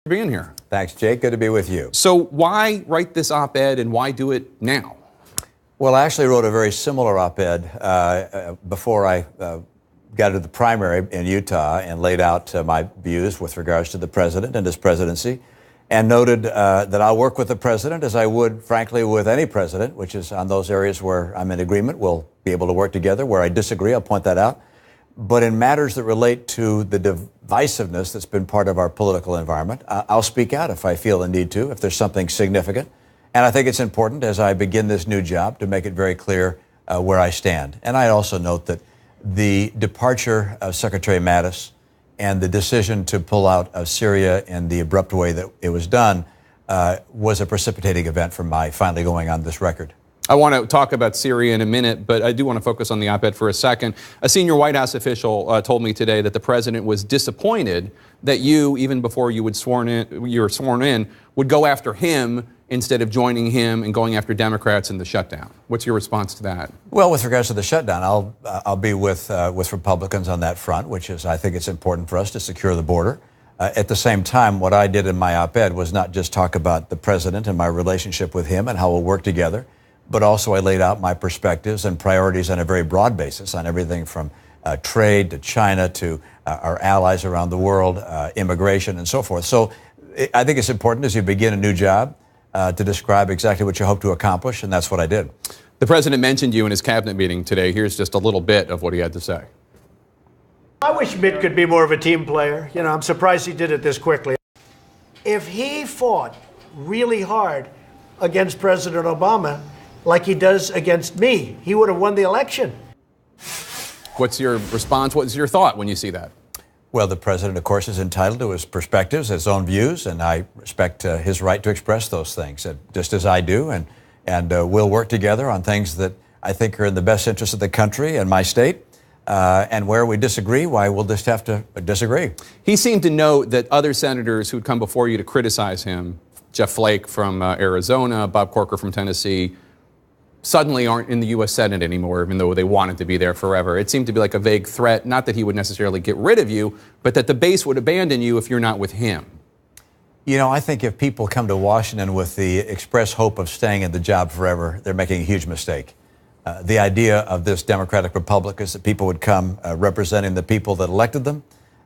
For being here. Thanks, Jake. Good to be with you. So why write this op-ed and why do it now? Well, I actually wrote a very similar op-ed before I got to the primary in Utah and laid out my views with regards to the president and his presidency, and noted that I'll work with the president as I would, frankly, with any president, which is on those areas where I'm in agreement, we'll be able to work together. Where I disagree, I'll point that out. But in matters that relate to the divisiveness that's been part of our political environment, I'll speak out if I feel the need to, if there's something significant. And I think it's important as I begin this new job to make it very clear where I stand. And I also note that the departure of Secretary Mattis and the decision to pull out of Syria in the abrupt way that it was done was a precipitating event for my finally going on this record. I want to talk about Syria in a minute, but I do want to focus on the op-ed for a second. A senior White House official told me today that the president was disappointed that you, even before you were sworn in, would go after him instead of joining him and going after Democrats in the shutdown. What's your response to that? Well, with regards to the shutdown, I'll be with Republicans on that front, which is I think it's important for us to secure the border. At the same time, what I did in my op-ed was not just talk about the president and my relationship with him and how we'll work together, but also I laid out my perspectives and priorities on a very broad basis on everything from trade to China to our allies around the world, immigration and so forth. So I think it's important as you begin a new job to describe exactly what you hope to accomplish, and that's what I did. The president mentioned you in his cabinet meeting today. Here's just a little bit of what he had to say. I wish Mitt could be more of a team player. You know, I'm surprised he did it this quickly. If he fought really hard against President Obama, like he does against me, he would have won the election. What's your response? What's your thought when you see that? Well, the president, of course, is entitled to his perspectives, his own views, and I respect his right to express those things, just as I do. And we'll work together on things that I think are in the best interest of the country and my state. And where we disagree, why, we'll just have to disagree. He seemed to note that other senators who'd come before you to criticize him, Jeff Flake from Arizona, Bob Corker from Tennessee, suddenly aren't in the U.S. Senate anymore, even though they wanted to be there forever. It seemed to be like a vague threat, not that he would necessarily get rid of you, but that the base would abandon you if you're not with him. You know, I think if people come to Washington with the express hope of staying in the job forever, they're making a huge mistake. The idea of this Democratic Republic is that people would come representing the people that elected them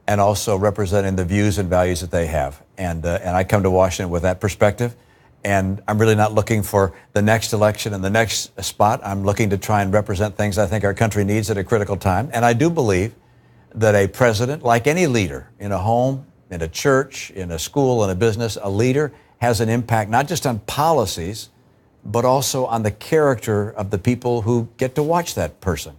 and also representing the views and values that they have. And I come to Washington with that perspective. And I'm really not looking for the next election and the next spot. I'm looking to try and represent things I think our country needs at a critical time. And I do believe that a president, like any leader in a home, in a church, in a school, in a business, a leader has an impact not just on policies, but also on the character of the people who get to watch that person.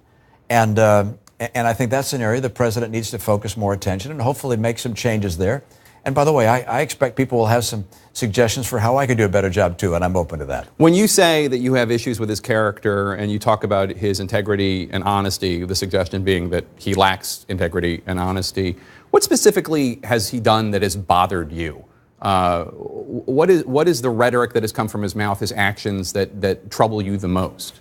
And I think that's an area the president needs to focus more attention and hopefully make some changes there. And by the way, I expect people will have some suggestions for how I could do a better job too, and I'm open to that. When you say that you have issues with his character and you talk about his integrity and honesty, the suggestion being that he lacks integrity and honesty, what specifically has he done that has bothered you? What is the rhetoric that has come from his mouth, his actions that trouble you the most?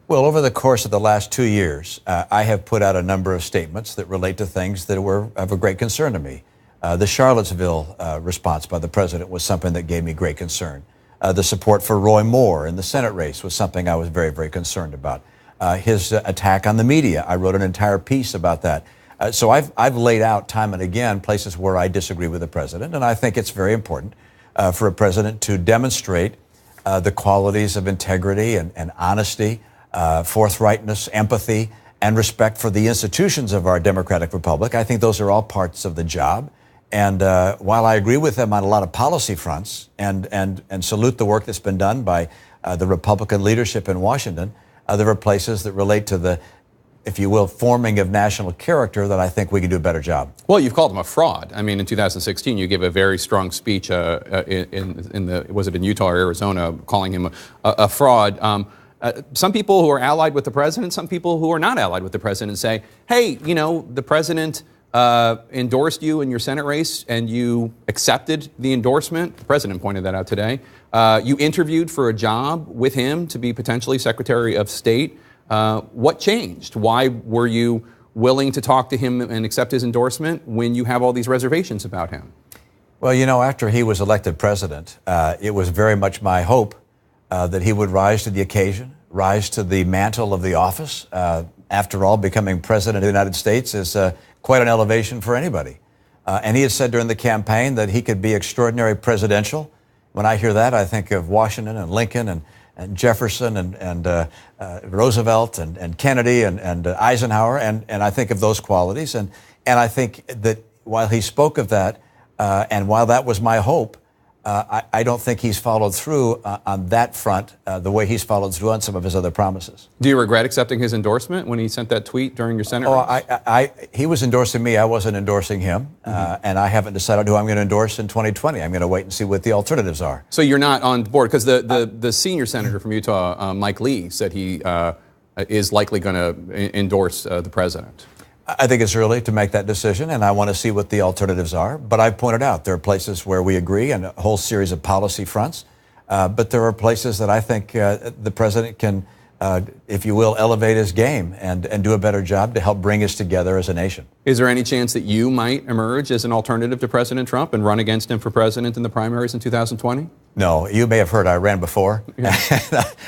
Well, over the course of the last 2 years, I have put out a number of statements that relate to things that were of a great concern to me. The Charlottesville response by the president was something that gave me great concern. The support for Roy Moore in the Senate race was something I was very, very concerned about. His attack on the media, I wrote an entire piece about that. So I've laid out time and again places where I disagree with the president, and I think it's very important for a president to demonstrate the qualities of integrity and honesty, forthrightness, empathy, and respect for the institutions of our democratic republic. I think those are all parts of the job. And while I agree with them on a lot of policy fronts and salute the work that's been done by the Republican leadership in Washington, there are places that relate to the, if you will, forming of national character that I think we can do a better job. Well, you've called him a fraud. I mean, in 2016, you gave a very strong speech was it in Utah or Arizona, calling him a fraud. Some people who are allied with the president, some people who are not allied with the president say, hey, you know, the president endorsed you in your Senate race and you accepted the endorsement. The president pointed that out today. You interviewed for a job with him to be potentially Secretary of State. What changed? Why were you willing to talk to him and accept his endorsement when you have all these reservations about him? Well, you know, after he was elected president, it was very much my hope that he would rise to the occasion, rise to the mantle of the office. After all, becoming president of the United States is quite an elevation for anybody. And he had said during the campaign that he could be extraordinary presidential. When I hear that, I think of Washington and Lincoln and Jefferson and Roosevelt and Kennedy and Eisenhower, and I think of those qualities. And I think that while he spoke of that, and while that was my hope, I don't think he's followed through on that front the way he's followed through on some of his other promises. Do you regret accepting his endorsement when he sent that tweet during your Senate race? He was endorsing me. I wasn't endorsing him. And I haven't decided who I'm going to endorse in 2020. I'm going to wait and see what the alternatives are. So you're not on board? Because the senior senator from Utah, Mike Lee, said he is likely going to endorse the president. I think it's early to make that decision, and I want to see what the alternatives are. But I've pointed out there are places where we agree on a whole series of policy fronts. But there are places that I think the president can, if you will, elevate his game and do a better job to help bring us together as a nation. Is there any chance that you might emerge as an alternative to President Trump and run against him for president in the primaries in 2020? No, you may have heard I ran before. Yeah.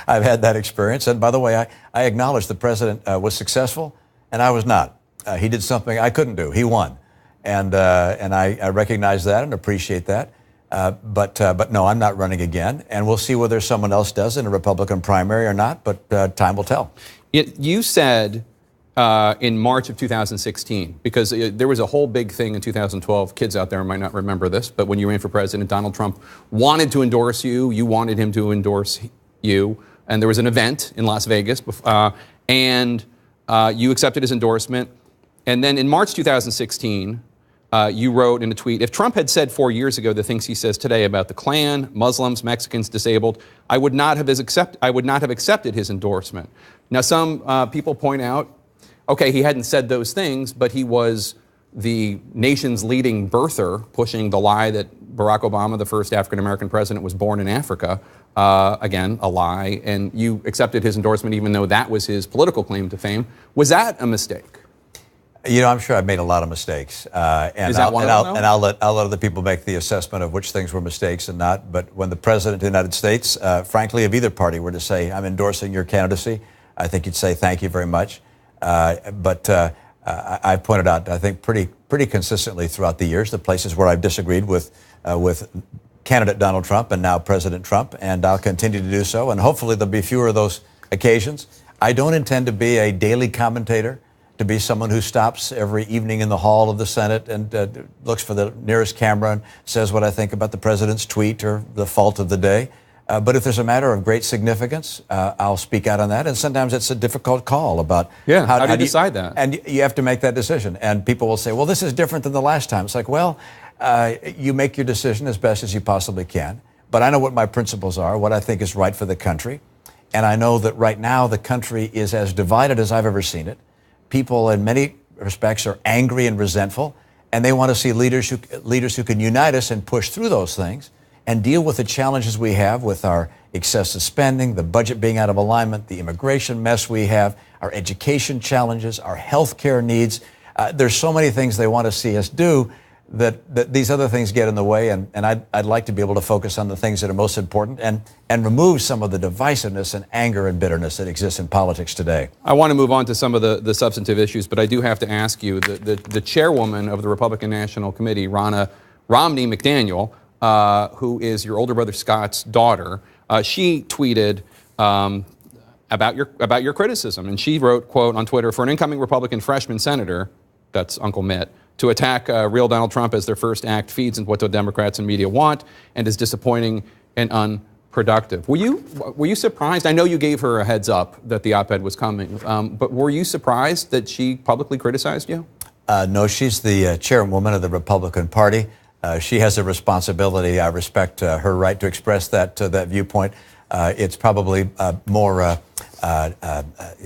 I've had that experience. And by the way, I acknowledge the president was successful, and I was not. He did something I couldn't do. He won. And I recognize that and appreciate that. But no, I'm not running again. And we'll see whether someone else does in a Republican primary or not, but time will tell. You said in March of 2016, because there was a whole big thing in 2012, kids out there might not remember this, but when you ran for president, Donald Trump wanted to endorse you, you wanted him to endorse you, and there was an event in Las Vegas, and you accepted his endorsement. And then in March 2016, you wrote in a tweet, if Trump had said 4 years ago the things he says today about the Klan, Muslims, Mexicans, disabled, I would not have accepted his endorsement. Now, some people point out, okay, he hadn't said those things, but he was the nation's leading birther, pushing the lie that Barack Obama, the first African-American president, was born in Africa. Again, a lie. And you accepted his endorsement even though that was his political claim to fame. Was that a mistake? You know, I'm sure I've made a lot of mistakes, and I'll let other people make the assessment of which things were mistakes and not. But when the president of the United States, frankly, of either party, were to say, "I'm endorsing your candidacy," I think you'd say, "Thank you very much." But I've pointed out, I think, pretty consistently throughout the years, the places where I've disagreed with candidate Donald Trump and now President Trump, and I'll continue to do so. And hopefully there'll be fewer of those occasions. I don't intend to be a daily commentator, to be someone who stops every evening in the hall of the Senate and looks for the nearest camera and says what I think about the president's tweet or the fault of the day. But if there's a matter of great significance, I'll speak out on that. And sometimes it's a difficult call about how do you decide that? And you have to make that decision. And people will say, well, this is different than the last time. It's like, well, you make your decision as best as you possibly can. But I know what my principles are, what I think is right for the country. And I know that right now the country is as divided as I've ever seen it. People in many respects are angry and resentful, and they want to see leaders who can unite us and push through those things and deal with the challenges we have with our excessive spending, the budget being out of alignment, the immigration mess we have, our education challenges, our health care needs. There's so many things they want to see us do that these other things get in the way, and I'd like to be able to focus on the things that are most important and remove some of the divisiveness and anger and bitterness that exists in politics today. I want to move on to some of the substantive issues, but I do have to ask you, the chairwoman of the Republican National Committee, Romney McDaniel, who is your older brother Scott's daughter, she tweeted about your criticism, and she wrote, quote, on Twitter, for an incoming Republican freshman senator, that's Uncle Mitt, to attack real Donald Trump as their first act feeds into what the Democrats and media want and is disappointing and unproductive. Were you surprised? I know you gave her a heads up that the op-ed was coming, but were you surprised that she publicly criticized you? No, she's the chairwoman of the Republican Party. She has a responsibility. I respect her right to express that viewpoint. It's probably more,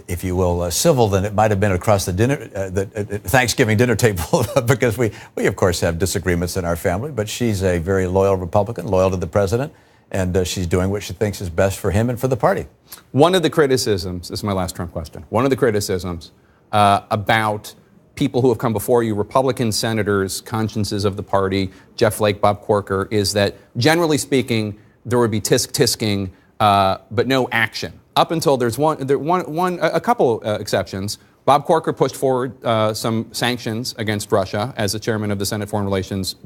if you will, civil than it might have been across the Thanksgiving dinner table, because we of course have disagreements in our family. But she's a very loyal Republican, loyal to the president, and she's doing what she thinks is best for him and for the party. One of the criticisms, this is my last Trump question, one of the criticisms about people who have come before you, Republican senators, consciences of the party, Jeff Flake, Bob Corker, is that generally speaking, there would be tisk-tisking, but no action. Up until there's a couple exceptions. Bob Corker pushed forward some sanctions against Russia as the chairman of the Senate Foreign Relations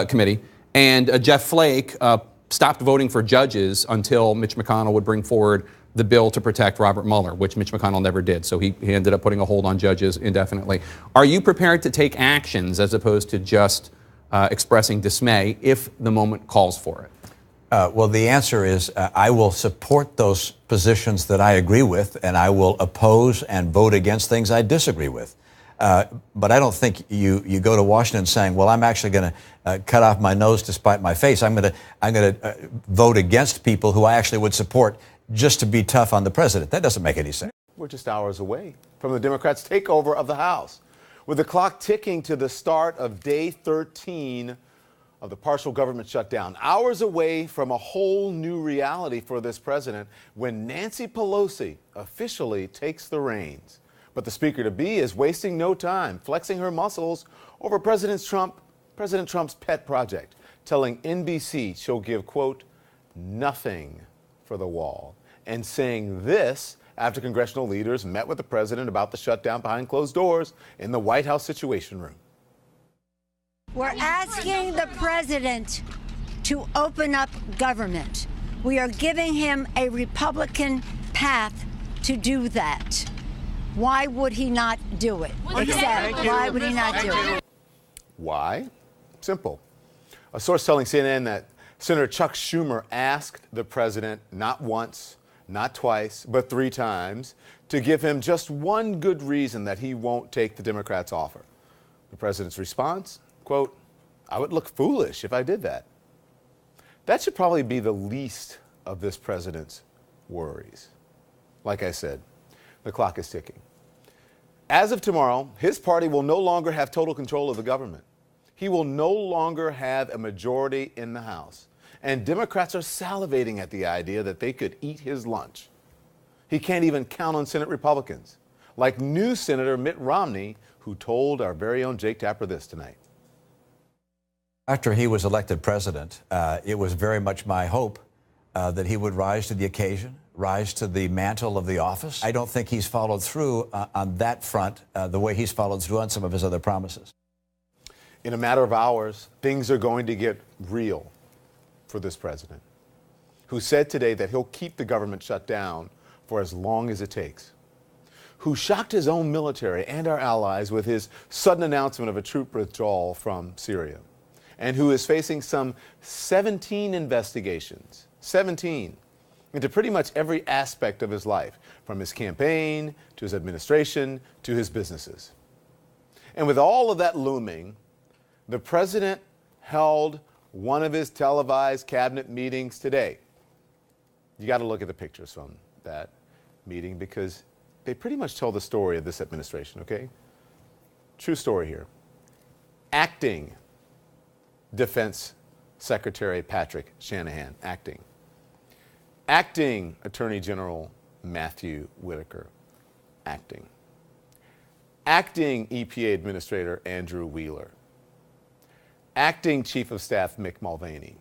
Committee, and Jeff Flake stopped voting for judges until Mitch McConnell would bring forward the bill to protect Robert Mueller, which Mitch McConnell never did. So he ended up putting a hold on judges indefinitely. Are you prepared to take actions as opposed to just expressing dismay if the moment calls for it? Well, the answer is I will support those positions that I agree with, and I will oppose and vote against things I disagree with. But I don't think you go to Washington saying, well, I'm actually going to cut off my nose to spite my face. I'm going to vote against people who I actually would support just to be tough on the president. That doesn't make any sense. We're just hours away from the Democrats' takeover of the House, with the clock ticking to the start of day 13 of the partial government shutdown. Hours away from a whole new reality for this president when Nancy Pelosi officially takes the reins. But the speaker-to-be is wasting no time flexing her muscles over President Trump's pet project, telling NBC she'll give, quote, nothing for the wall, and saying this after congressional leaders met with the president about the shutdown behind closed doors in the White House Situation Room. We're asking the president to open up government. We are giving him a Republican path to do that. Why would he not do it? Why would he not do it? Why? Simple. A source telling CNN that Senator Chuck Schumer asked the president not once, not twice, but 3 times to give him just one good reason that he won't take the Democrats' offer. The president's response, quote, I would look foolish if I did that. That should probably be the least of this president's worries. Like I said, the clock is ticking. As of tomorrow, his party will no longer have total control of the government. He will no longer have a majority in the House. And Democrats are salivating at the idea that they could eat his lunch. He can't even count on Senate Republicans, like new Senator Mitt Romney, who told our very own Jake Tapper this tonight. After he was elected president, it was very much my hope that he would rise to the occasion, rise to the mantle of the office. I don't think he's followed through on that front the way he's followed through on some of his other promises. In a matter of hours, things are going to get real for this president, who said today that he'll keep the government shut down for as long as it takes, who shocked his own military and our allies with his sudden announcement of a troop withdrawal from Syria, and who is facing some 17 investigations, 17, into pretty much every aspect of his life, from his campaign to his administration to his businesses. And with all of that looming, the president held one of his televised cabinet meetings today. You got to look at the pictures from that meeting because they pretty much tell the story of this administration, okay? True story here. Acting Defense Secretary Patrick Shanahan, acting. Acting Attorney General Matthew Whitaker, acting. Acting EPA Administrator Andrew Wheeler. Acting Chief of Staff Mick Mulvaney.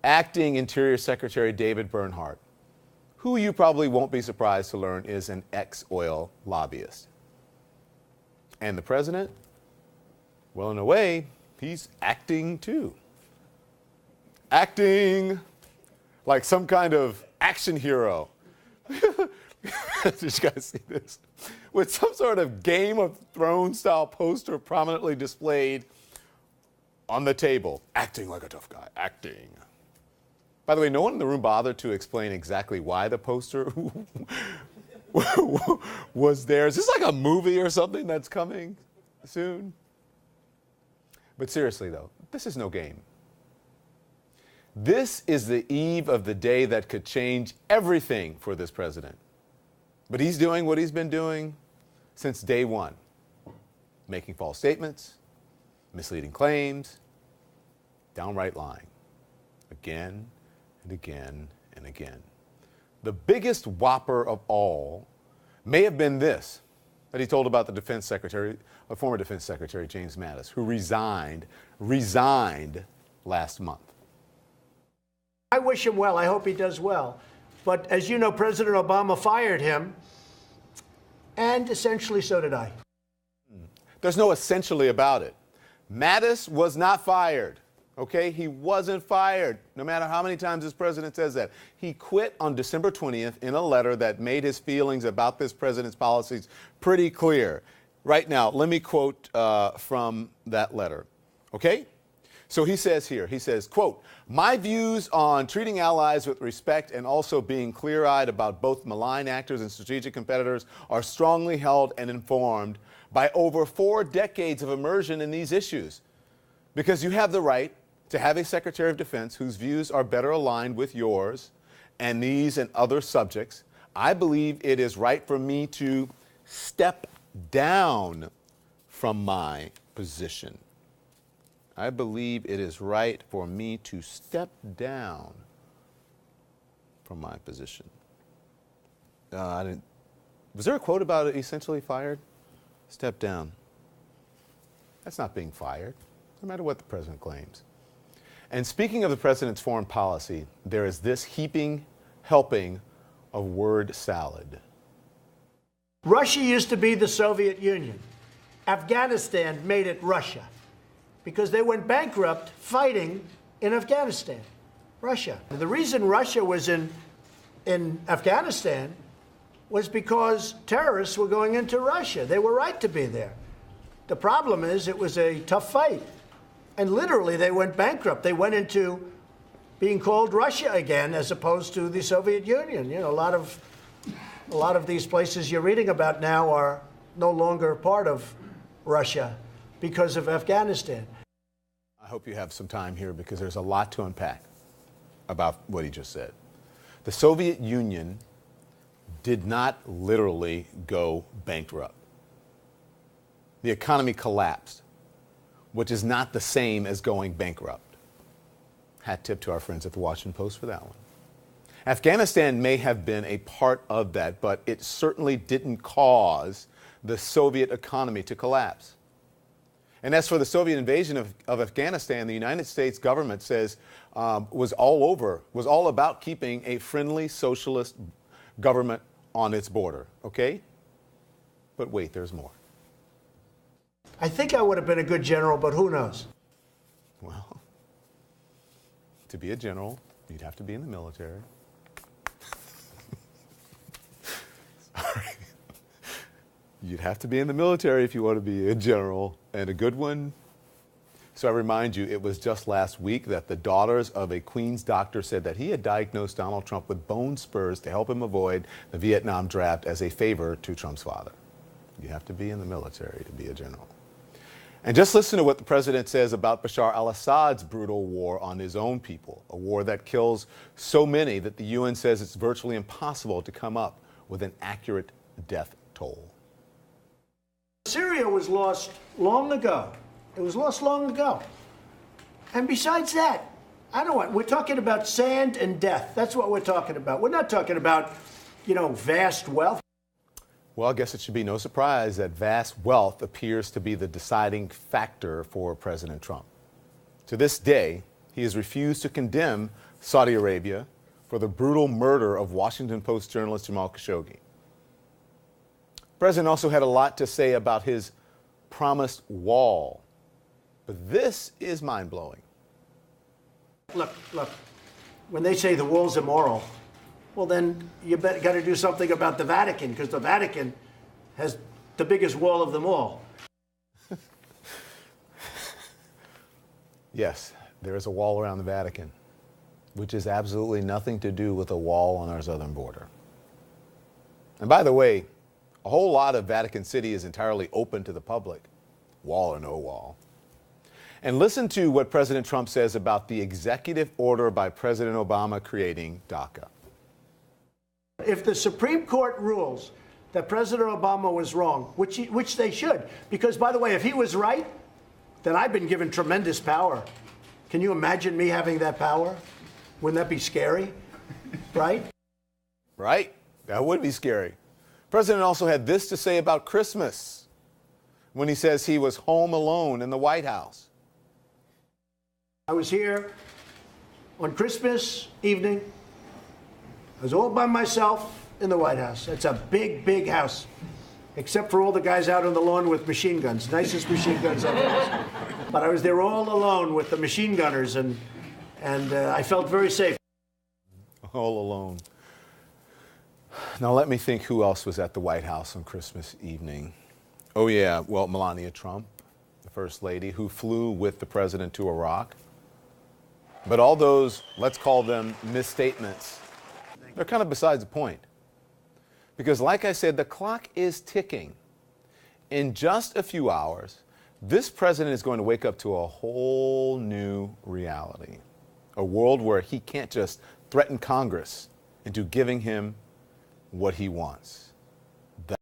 Acting Interior Secretary David Bernhardt, who you probably won't be surprised to learn is an ex-oil lobbyist. And the president? Well, in a way, he's acting too. Acting like some kind of action hero. Did you guys see this? With some sort of Game of Thrones style poster prominently displayed on the table. Acting like a tough guy. Acting. By the way, no one in the room bothered to explain exactly why the poster was there. Is this like a movie or something that's coming soon? But seriously, though, this is no game. This is the eve of the day that could change everything for this president. But he's doing what he's been doing since day one. Making false statements, misleading claims, downright lying. Again and again and again. The biggest whopper of all may have been this. that he told about the defense secretary, former defense secretary James Mattis, who resigned last month. I wish him well. I hope he does well. But as you know, President Obama fired him, and essentially so did I. There's no essentially about it. Mattis was not fired. Okay, he wasn't fired, no matter how many times this president says that. He quit on December 20th in a letter that made his feelings about this president's policies pretty clear. Right now, let me quote from that letter, okay? So he says here, quote, "My views on treating allies with respect and also being clear-eyed about both malign actors and strategic competitors are strongly held and informed by over 4 decades of immersion in these issues. Because you have the right to have a Secretary of Defense whose views are better aligned with yours and these and other subjects, I believe it is right for me to step down from my position. I believe it is right for me to step down from my position." Was there a quote about it essentially fired? Step down. That's not being fired, no matter what the president claims. And speaking of the president's foreign policy, there is this heaping helping of word salad. Russia used to be the Soviet Union. Afghanistan made it Russia because they went bankrupt fighting in Afghanistan, Russia. The reason Russia was in Afghanistan was because terrorists were going into Russia. They were right to be there. The problem is it was a tough fight. And literally, they went bankrupt. They went into being called Russia again, as opposed to the Soviet Union. You know, a lot of these places you're reading about now are no longer part of Russia because of Afghanistan. I hope you have some time here because there's a lot to unpack about what he just said. The Soviet Union did not literally go bankrupt. The economy collapsed, which is not the same as going bankrupt. Hat tip to our friends at the Washington Post for that one. Afghanistan may have been a part of that, but it certainly didn't cause the Soviet economy to collapse. And as for the Soviet invasion of Afghanistan, the United States government says was all about keeping a friendly socialist government on its border, okay? But wait, there's more. I think I would have been a good general, but who knows? Well, to be a general, you'd have to be in the military. Sorry. You'd have to be in the military if you want to be a general, and a good one. So I remind you, it was just last week that the daughters of a Queens doctor said that he had diagnosed Donald Trump with bone spurs to help him avoid the Vietnam draft as a favor to Trump's father. You have to be in the military to be a general. And just listen to what the president says about Bashar al-Assad's brutal war on his own people, a war that kills so many that the UN says it's virtually impossible to come up with an accurate death toll. Syria was lost long ago. It was lost long ago. And besides that, we're talking about sand and death. That's what we're talking about. We're not talking about, vast wealth. Well, I guess it should be no surprise that vast wealth appears to be the deciding factor for President Trump. To this day, he has refused to condemn Saudi Arabia for the brutal murder of Washington Post journalist Jamal Khashoggi. The president also had a lot to say about his promised wall. But this is mind-blowing. Look, when they say the wall's immoral, well, then you got to do something about the Vatican, because the Vatican has the biggest wall of them all. Yes, there is a wall around the Vatican, which has absolutely nothing to do with a wall on our southern border. And by the way, a whole lot of Vatican City is entirely open to the public, wall or no wall. And listen to what President Trump says about the executive order by President Obama creating DACA. If the Supreme Court rules that President Obama was wrong, which they should, because, by the way, if he was right, then I've been given tremendous power. Can you imagine me having that power? Wouldn't that be scary? Right? Right. That would be scary. President also had this to say about Christmas when he says he was home alone in the White House. I was here on Christmas evening. I was all by myself in the White House. It's a big, big house, except for all the guys out on the lawn with machine guns, nicest machine guns ever. But I was there all alone with the machine gunners, and I felt very safe. All alone. Now let me think who else was at the White House on Christmas evening. Oh yeah, well, Melania Trump, the First Lady, who flew with the president to Iraq. But all those, let's call them misstatements, they're kind of besides the point. Because like I said, the clock is ticking. In just a few hours, this president is going to wake up to a whole new reality. A world where he can't just threaten Congress into giving him what he wants.